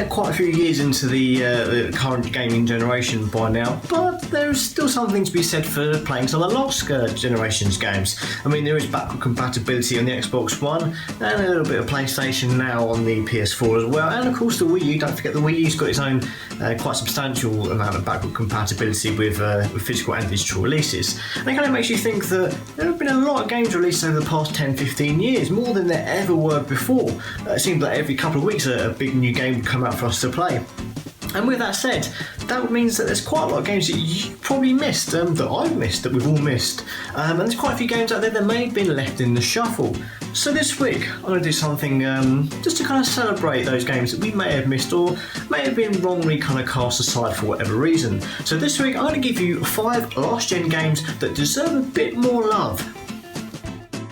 quite a few years into the current gaming generation by now, but there's still something to be said for playing some of the last generation's games. I mean, there is backward compatibility on the Xbox One, and a little bit of PlayStation now on the PS4 as well, and of course the Wii U. Don't forget the Wii U's got its own quite substantial amount of backward compatibility with physical and digital releases. And it kind of makes you think that there have been a lot of games released over the past 10-15 years, more than there ever were before. It seems like every couple of weeks a big new game would come out for us to play. And with that said, that means that there's quite a lot of games that you probably missed, that I've missed, that we've all missed. And there's quite a few games out there that may have been left in the shuffle. So this week, I'm going to do something just to kind of celebrate those games that we may have missed or may have been wrongly kind of cast aside for whatever reason. So this week, I'm going to give you 5 last-gen games that deserve a bit more love.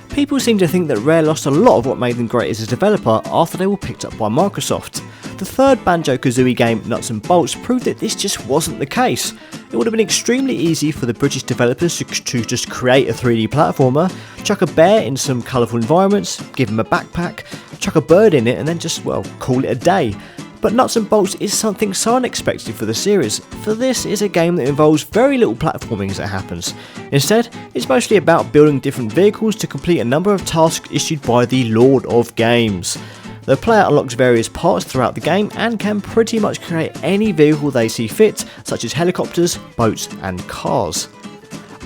People seem to think that Rare lost a lot of what made them great as a developer after they were picked up by Microsoft. The third Banjo-Kazooie game, Nuts and Bolts, proved that this just wasn't the case. It would have been extremely easy for the British developers to just create a 3D platformer, chuck a bear in some colourful environments, give him a backpack, chuck a bird in it and then just, well, call it a day. But Nuts and Bolts is something so unexpected for the series, for this is a game that involves very little platforming as it happens. Instead, it's mostly about building different vehicles to complete a number of tasks issued by the Lord of Games. The player unlocks various parts throughout the game and can pretty much create any vehicle they see fit, such as helicopters, boats and cars.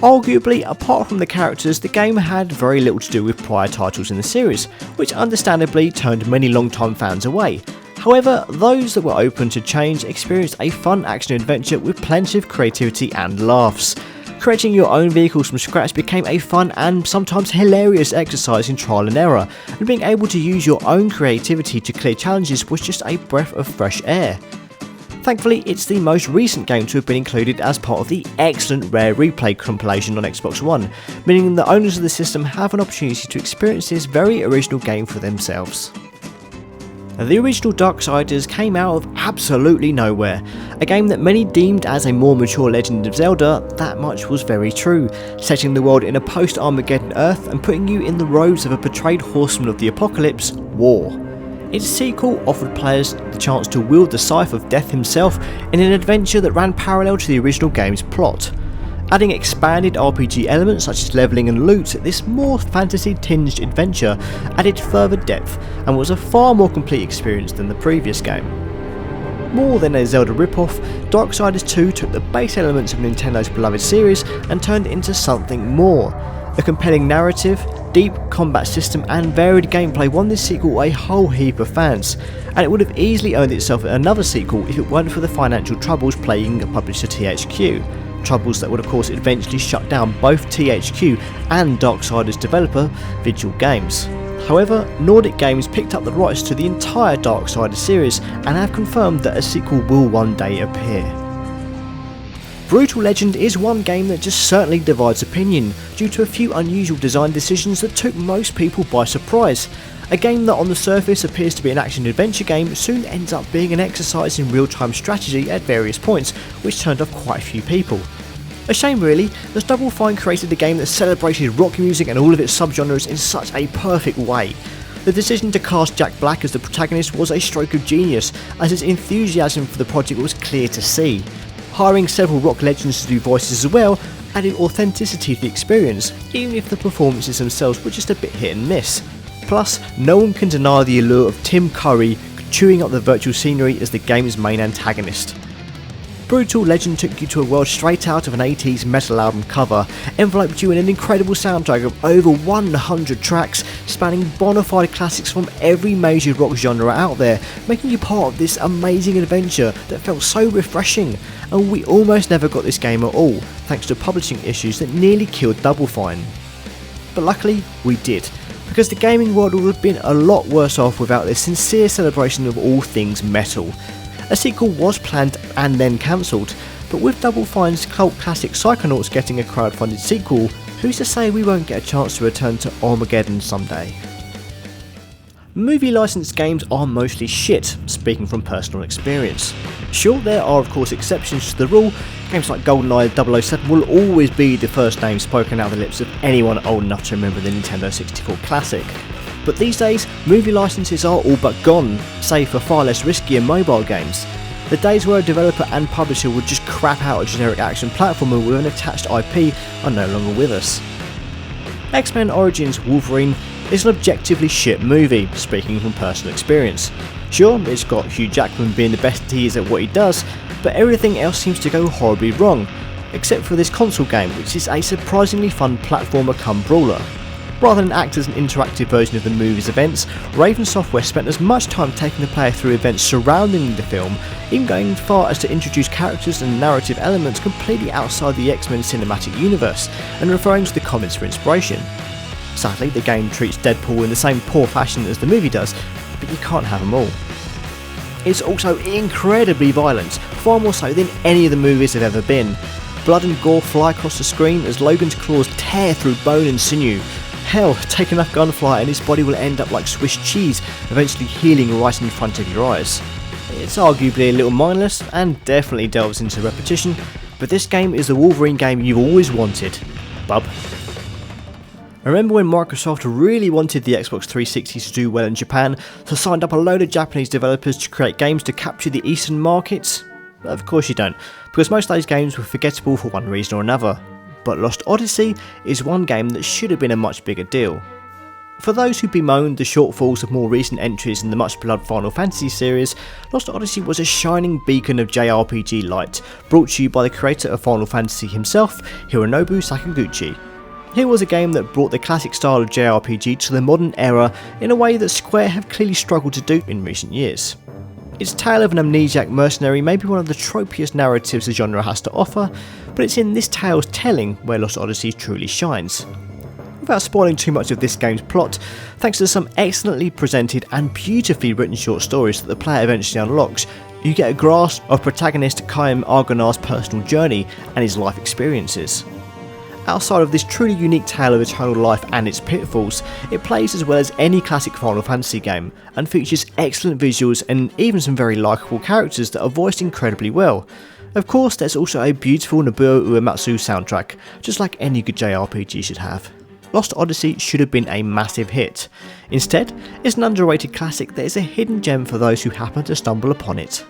Arguably, apart from the characters, the game had very little to do with prior titles in the series, which understandably turned many long-time fans away. However, those that were open to change experienced a fun action-adventure with plenty of creativity and laughs. Creating your own vehicles from scratch became a fun and sometimes hilarious exercise in trial and error, and being able to use your own creativity to clear challenges was just a breath of fresh air. Thankfully, it's the most recent game to have been included as part of the excellent Rare Replay compilation on Xbox One, meaning the owners of the system have an opportunity to experience this very original game for themselves. The original Darksiders came out of absolutely nowhere, a game that many deemed as a more mature Legend of Zelda. That much was very true, setting the world in a post-Armageddon Earth and putting you in the robes of a betrayed horseman of the apocalypse, War. Its sequel offered players the chance to wield the scythe of death himself in an adventure that ran parallel to the original game's plot. Adding expanded RPG elements such as levelling and loot, this more fantasy-tinged adventure added further depth and was a far more complete experience than the previous game. More than a Zelda ripoff, Darksiders 2 took the base elements of Nintendo's beloved series and turned it into something more. A compelling narrative, deep combat system and varied gameplay won this sequel a whole heap of fans, and it would have easily earned itself another sequel if it weren't for the financial troubles plaguing publisher THQ. Troubles that would of course eventually shut down both THQ and Darksiders developer Vigil Games. However, Nordic Games picked up the rights to the entire Darksiders series and have confirmed that a sequel will one day appear. Brutal Legend is one game that just certainly divides opinion due to a few unusual design decisions that took most people by surprise. A game that on the surface appears to be an action-adventure game soon ends up being an exercise in real-time strategy at various points, which turned off quite a few people. A shame really, as Double Fine created a game that celebrated rock music and all of its subgenres in such a perfect way. The decision to cast Jack Black as the protagonist was a stroke of genius, as his enthusiasm for the project was clear to see. Hiring several rock legends to do voices as well added authenticity to the experience, even if the performances themselves were just a bit hit and miss. Plus, no one can deny the allure of Tim Curry chewing up the virtual scenery as the game's main antagonist. Brutal Legend took you to a world straight out of an 80s metal album cover, enveloped you in an incredible soundtrack of over 100 tracks, spanning bona fide classics from every major rock genre out there, making you part of this amazing adventure that felt so refreshing, and we almost never got this game at all, thanks to publishing issues that nearly killed Double Fine. But luckily, we did, because the gaming world would have been a lot worse off without this sincere celebration of all things metal. A sequel was planned and then cancelled, but with Double Fine's cult classic Psychonauts getting a crowdfunded sequel, who's to say we won't get a chance to return to Armageddon someday? Movie licensed games are mostly shit, speaking from personal experience. Sure, there are of course exceptions to the rule. Games like GoldenEye 007 will always be the first name spoken out of the lips of anyone old enough to remember the Nintendo 64 classic. But these days, movie licenses are all but gone, save for far less risky and mobile games. The days where a developer and publisher would just crap out a generic action platformer with an attached IP are no longer with us. X-Men Origins Wolverine is an objectively shit movie, speaking from personal experience. Sure, it's got Hugh Jackman being the best he is at what he does, but everything else seems to go horribly wrong, except for this console game, which is a surprisingly fun platformer come brawler. Rather than act as an interactive version of the movie's events, Raven Software spent as much time taking the player through events surrounding the film, even going as far as to introduce characters and narrative elements completely outside the X-Men cinematic universe, and referring to the comics for inspiration. Sadly, the game treats Deadpool in the same poor fashion as the movie does, but you can't have them all. It's also incredibly violent, far more so than any of the movies have ever been. Blood and gore fly across the screen as Logan's claws tear through bone and sinew. Hell, take enough gunfire and his body will end up like Swiss cheese, eventually healing right in front of your eyes. It's arguably a little mindless and definitely delves into repetition, but this game is the Wolverine game you've always wanted, bub. Remember when Microsoft really wanted the Xbox 360 to do well in Japan, so signed up a load of Japanese developers to create games to capture the Eastern markets? Of course you don't, because most of those games were forgettable for one reason or another. But Lost Odyssey is one game that should have been a much bigger deal. For those who bemoaned the shortfalls of more recent entries in the much beloved Final Fantasy series, Lost Odyssey was a shining beacon of JRPG light, brought to you by the creator of Final Fantasy himself, Hironobu Sakaguchi. Here was a game that brought the classic style of JRPG to the modern era in a way that Square have clearly struggled to do in recent years. Its tale of an amnesiac mercenary may be one of the tropiest narratives the genre has to offer, but it's in this tale's telling where Lost Odyssey truly shines. Without spoiling too much of this game's plot, thanks to some excellently presented and beautifully written short stories that the player eventually unlocks, you get a grasp of protagonist Chaim Argonar's personal journey and his life experiences. Outside of this truly unique tale of eternal life and its pitfalls, it plays as well as any classic Final Fantasy game, and features excellent visuals and even some very likeable characters that are voiced incredibly well. Of course, there's also a beautiful Nobuo Uematsu soundtrack, just like any good JRPG should have. Lost Odyssey should have been a massive hit. Instead, it's an underrated classic that is a hidden gem for those who happen to stumble upon it.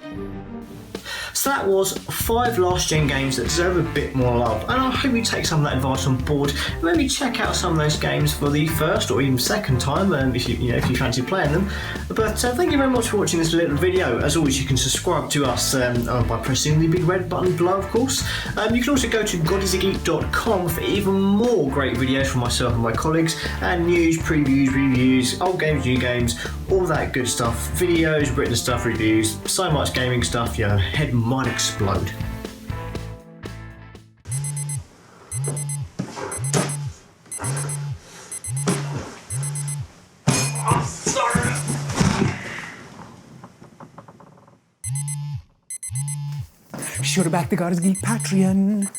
So that was 5 last gen games that deserve a bit more love, and I hope you take some of that advice on board and maybe check out some of those games for the first or even second time if you fancy playing them. But thank you very much for watching this little video. As always, you can subscribe to us by pressing the big red button below, of course. You can also go to godisthegeek.com for even more great videos from myself and my colleagues, and news, previews, reviews, old games, new games, all that good stuff, videos, written stuff, reviews, so much gaming stuff your head might explode. Sure to back the God is Geek Patreon.